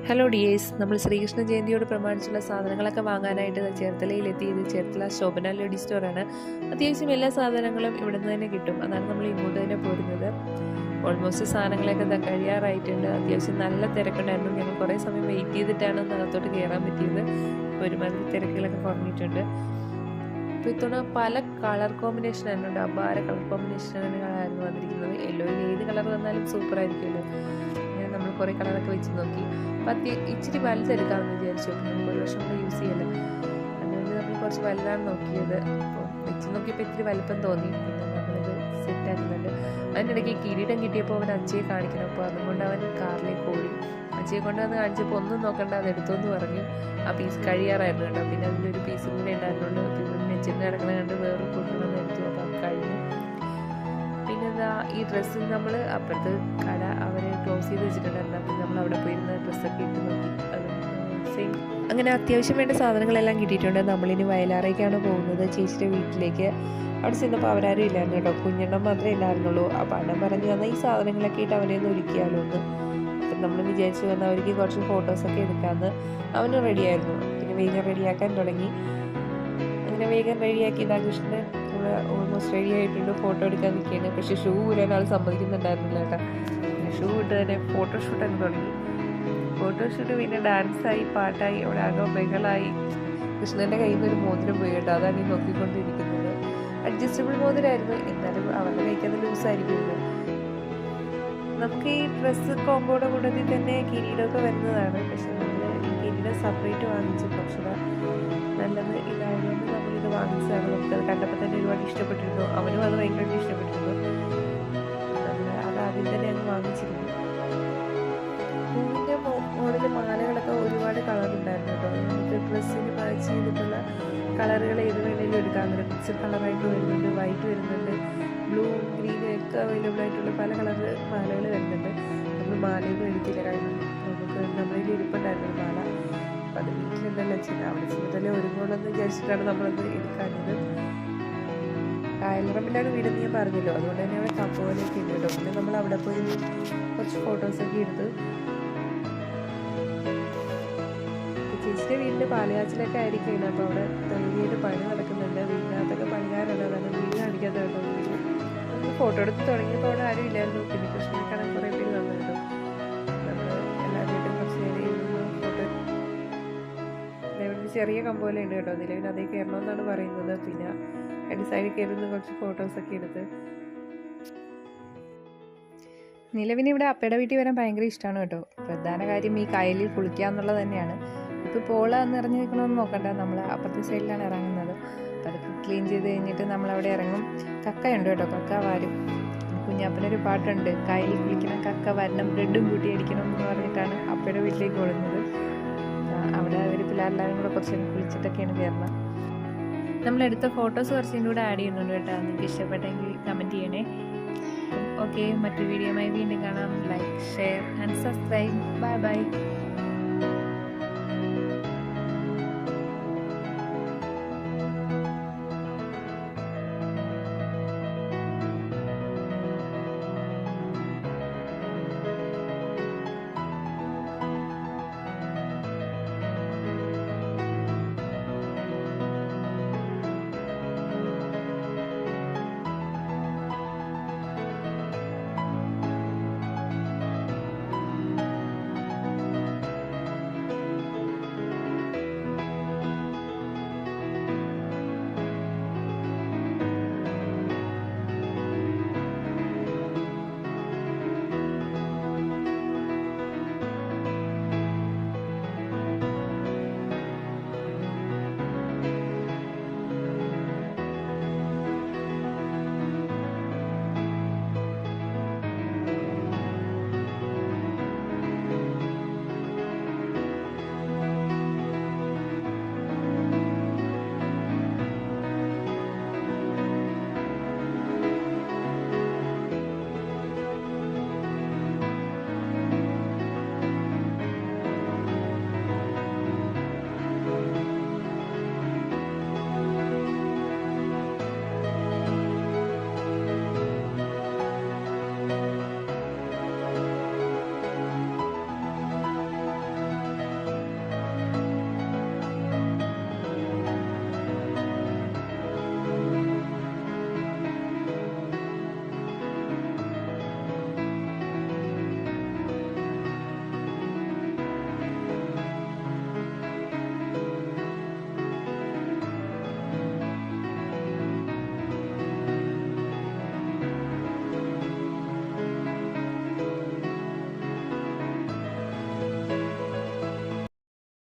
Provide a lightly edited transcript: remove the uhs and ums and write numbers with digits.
Hello dears, നമ്മൾ ശ്രീകൃഷ്ണ ജയന്തിയോട് പ്രമാണിച്ചുള്ള സാധനങ്ങളൊക്കെ വാങ്ങാനായിട്ട് ചേർത്തലയിലെത്തിയത്. ചേർത്തല ശോഭന ലേഡി സ്റ്റോറാണ്. അത്യാവശ്യം എല്ലാ സാധനങ്ങളും ഇവിടെ നിന്ന് തന്നെ കിട്ടും. അതാണ് നമ്മൾ ഇങ്ങോട്ട് തന്നെ പോരുന്നത്. ഓൾമോസ്റ്റ് സാധനങ്ങളൊക്കെ കഴിയാറായിട്ടുണ്ട്. അത്യാവശ്യം നല്ല തിരക്കുണ്ടായിരുന്നു. ഞങ്ങൾ കുറേ സമയം വെയിറ്റ് ചെയ്തിട്ടാണ് അകത്തോട്ട് കയറാൻ പറ്റിയത്. ഒരുമാതിരി തിരക്കുകളൊക്കെ കുറഞ്ഞിട്ടുണ്ട്. അപ്പോൾ ഇത്തവണ പല കളർ കോമ്പിനേഷൻ ആയിരുന്നു. അപാര കളർ കോമ്പിനേഷനുകളായിരുന്നു വന്നിരിക്കുന്നത്. യെല്ലോയിൽ ഏത് കളർ വന്നാലും സൂപ്പർ ആയിരിക്കുമല്ലോ. നമ്മൾ കുറേ കളറൊക്കെ വെച്ച് നോക്കി. അപ്പം ഇച്ചിരി വലുതെടുക്കാമെന്ന് വിചാരിച്ചു. നമുക്ക് ഒരു വർഷം കൂടെ യൂസ് ചെയ്യല്ലോ. അതുകൊണ്ട് നമ്മൾ കുറച്ച് വലുതാണ് നോക്കിയത്. അപ്പോൾ വെച്ച് നോക്കിയപ്പോൾ ഇത്തിരി വലുപ്പം തോന്നി. പിന്നെ നമ്മളിത് സെറ്റാക്കുന്നുണ്ട്. അതിനിടയ്ക്ക് കിരീടം കിട്ടിയപ്പോൾ അവൻ അച്ഛയെ കാണിക്കണം. അപ്പോൾ അതുകൊണ്ട് അവൻ കാറിലേക്ക് ഓടി. അച്ഛയെ കൊണ്ടുവന്ന് കാണിച്ചപ്പോൾ ഒന്നും നോക്കണ്ട, അത് എടുത്തോന്ന് പറഞ്ഞു. ആ പീസ് കഴിയാറായിരുന്നു കേട്ടോ. പിന്നെ അതിൻ്റെ ഒരു പീസും കൂടെ ഉണ്ടായിരുന്നുള്ളൂ. പിന്നെ നെച്ചിന് കിടക്കണ കണ്ട് വേറെ കൊണ്ടുവന്ന് എടുത്തു. അപ്പോൾ അത് കഴിഞ്ഞു. പിന്നെ എന്താ, ഈ ഡ്രസ്സ് നമ്മൾ അപ്പുറത്ത് കട അവരെ ക്ലോസ് ചെയ്ത് വെച്ചിട്ടുണ്ടായിരുന്നു. അപ്പം നമ്മൾ അവിടെ പോയിരുന്ന ഡ്രസ്സൊക്കെ ഇട്ട് നോക്കി. അത് സെയിം. അങ്ങനെ അത്യാവശ്യം വേണ്ട സാധനങ്ങളെല്ലാം കിട്ടിയിട്ടുണ്ട്. നമ്മളിനി വയലാറേക്കാണ് പോകുന്നത്, ചേച്ചിയുടെ വീട്ടിലേക്ക്. അവിടെ ചെന്നപ്പോൾ അവരാരും ഇല്ലായിരുന്നു കേട്ടോ. കുഞ്ഞെണ്ണം മാത്രമേ ഉണ്ടായിരുന്നുള്ളൂ. അപ്പം അണ്ണൻ പറഞ്ഞു വന്നാൽ ഈ സാധനങ്ങളൊക്കെ ഇട്ട് അവനെ ഒന്ന് ഒരുക്കിയാലോ ഒന്ന്. അപ്പം നമ്മൾ വിചാരിച്ചു വന്നാൽ അവർക്ക് കുറച്ച് ഫോട്ടോസൊക്കെ എടുക്കാമെന്ന്. അവന് റെഡിയായിരുന്നു. പിന്നെ വേഗം റെഡിയാക്കാൻ തുടങ്ങി. അങ്ങനെ വേഗം റെഡിയാക്കി ഇതാ കൃഷ്ണൻ ഓൾമോസ്റ്റ് റെഡി ആയിട്ടുണ്ട്. ഫോട്ടോ എടുക്കാൻ നിൽക്കുകയാണ്. പക്ഷെ ഷൂ ഊരാൻ ആൾ സമ്മതിക്കുന്നുണ്ടായിരുന്നില്ല കേട്ടോ. ഷൂ ഇട്ട് തന്നെ ഫോട്ടോഷൂട്ടൊക്കെ തുടങ്ങി. ഫോട്ടോഷൂട്ട് പിന്നെ ഡാൻസായി, പാട്ടായി, അവിടെ ആകെ ബഹളായി. കൃഷ്ണൻ്റെ കയ്യിൽ നിന്ന് ഒരു മോതിരം പോയി കേട്ടോ. അതാണ് ഈ നോക്കിക്കൊണ്ടിരിക്കുന്നത്. അഡ്ജസ്റ്റബിൾ മോതിരമായിരുന്നു. എന്നാലും അവരുടെ കൈക്ക് അത് ലൂസായിരിക്കുമല്ലോ. നമുക്ക് ഈ ഡ്രസ്സ് കോമ്പോയുടെ കൂട്ടത്തിൽ തന്നെ കിരീടമൊക്കെ വരുന്നതാണ്. പക്ഷെ നമ്മൾ ഈ കിരീടം സെപ്പറേറ്റ് വാങ്ങിച്ചു. കുറച്ചുകൂടെ നല്ലത് ഇതായതുകൊണ്ട് നമ്മളിത് വാങ്ങിച്ചതാണ്. നമുക്കത് കണ്ടപ്പോൾ തന്നെ ഒരുപാട് ഇഷ്ടപ്പെട്ടിരുന്നു. അവനും അത് ഭയങ്കരമായിട്ട് ഇഷ്ടപ്പെട്ടിരുന്നു. നമ്മൾ അത് ആദ്യം തന്നെ അങ്ങ് വാങ്ങിച്ചിരുന്നു. പൂവിൻ്റെ മോഡൽ മാലകളൊക്കെ ഒരുപാട് കളറുണ്ടായിരുന്നു കേട്ടോ. നമുക്ക് ഡ്രസ്സിന് മാച്ച് ചെയ്തിട്ടുള്ള കളറുകൾ ഏത് വേണമെങ്കിലും എടുക്കാറുണ്ട്. മിക്സഡ് കളറായിട്ട് വരുന്നുണ്ട്, വൈറ്റ് വരുന്നുണ്ട്, ബ്ലൂ, ഗ്രീൻ ഒക്കെ അവൈലബിൾ ആയിട്ടുള്ള പല കളർ മാലകൾ വരുന്നുണ്ട്. നമ്മൾ മാലയൊന്നും എടുത്തില്ല. കാരണം നമുക്ക് നമ്മളിൽ ഇരിപ്പുണ്ടായിരുന്നു മാല. അപ്പം അത് വീട്ടിലുണ്ടല്ലോ വെച്ചിട്ട് അവിടെ ചെന്നിട്ടല്ലേ ഒരുങ്ങുള്ളെന്ന് വിചാരിച്ചിട്ടാണ് നമ്മളത് എടുക്കാഞ്ഞത്. കായലറമ്പിലാണ് വീടെന്ന് ഞാൻ പറഞ്ഞല്ലോ. അതുകൊണ്ട് തന്നെ അവിടെ കപ്പ് പോലെയൊക്കെ ഉണ്ട് കേട്ടോ. പിന്നെ നമ്മൾ അവിടെ പോയി കുറച്ച് ഫോട്ടോസൊക്കെ എടുത്ത്. ചേച്ചിയുടെ വീടിൻ്റെ പാലയാച്ചിലൊക്കെ ആയിരിക്കുകയാണ്. അപ്പോൾ അവിടെ വലിയൊരു പണി നടക്കുന്നുണ്ട്. വീടിനകത്തൊക്കെ പണിക്കാരാണ്. അതാണ് വീട് കാണിക്കാത്ത കേട്ടോ. വീട് നമ്മൾ ഫോട്ടോ എടുത്ത് തുടങ്ങിയപ്പോൾ അവിടെ ആരും ഇല്ലായിരുന്നു. പിന്നെ കൃഷ്ണനെ കുറേ പേര് വന്നിട്ടു. നമ്മൾ എല്ലാവരുമായിട്ടും കുറച്ച് നേരം ഇരുന്ന് ഫോട്ടോ. ഇവിടെ ചെറിയ കമ്പോല ഉണ്ട് കേട്ടോ. നിലവിൽ അതേ കയറണമെന്നാണ് പറയുന്നത്. പിന്നെ അതിൻ്റെ സൈഡിൽ കയറുന്ന കുറച്ച് ഫോട്ടോസൊക്കെ എടുത്ത്. നിലവിന് ഇവിടെ അപ്പയുടെ വീട്ടിൽ വരാൻ ഭയങ്കര ഇഷ്ടമാണ് കേട്ടോ. പ്രധാന കാര്യം ഈ കായലിൽ കുളിക്കുക എന്നുള്ളത് തന്നെയാണ്. ഇപ്പോൾ പോള നിറഞ്ഞു നിൽക്കണമെന്ന് നോക്കണ്ട, നമ്മൾ അപ്പുറത്തെ സൈഡിലാണ് ഇറങ്ങുന്നത്. അപ്പോൾ അതൊക്കെ ക്ലീൻ ചെയ്ത് കഴിഞ്ഞിട്ട് നമ്മളവിടെ ഇറങ്ങും. കക്കയുണ്ട് കേട്ടോ, കക്ക വാരും. കുഞ്ഞാപ്പനൊരു പാട്ടുണ്ട്, കായലിൽ കുളിക്കണം, കക്ക വരണം, ബ്രെഡും കൂട്ടി അടിക്കണം എന്ന് പറഞ്ഞിട്ടാണ് അപ്പയുടെ വീട്ടിലേക്ക് ഓടുന്നത്. അവിടെ അവർ പിള്ളേരെല്ലാവരും കൂടെ കുറച്ച് കുളിച്ചിട്ടൊക്കെയാണ് കയറുന്നത്. നമ്മളെടുത്ത ഫോട്ടോസ് കുറച്ചും കൂടെ ആഡ് ചെയ്യുന്നുണ്ട് കേട്ടോ. നിങ്ങൾക്ക് ഇഷ്ടപ്പെട്ടെങ്കിൽ കമൻറ്റ് ചെയ്യണേ. ഓക്കെ, മറ്റൊരു വീഡിയോയുമായി വീണ്ടും കാണാം. Like, share and subscribe. Bye bye.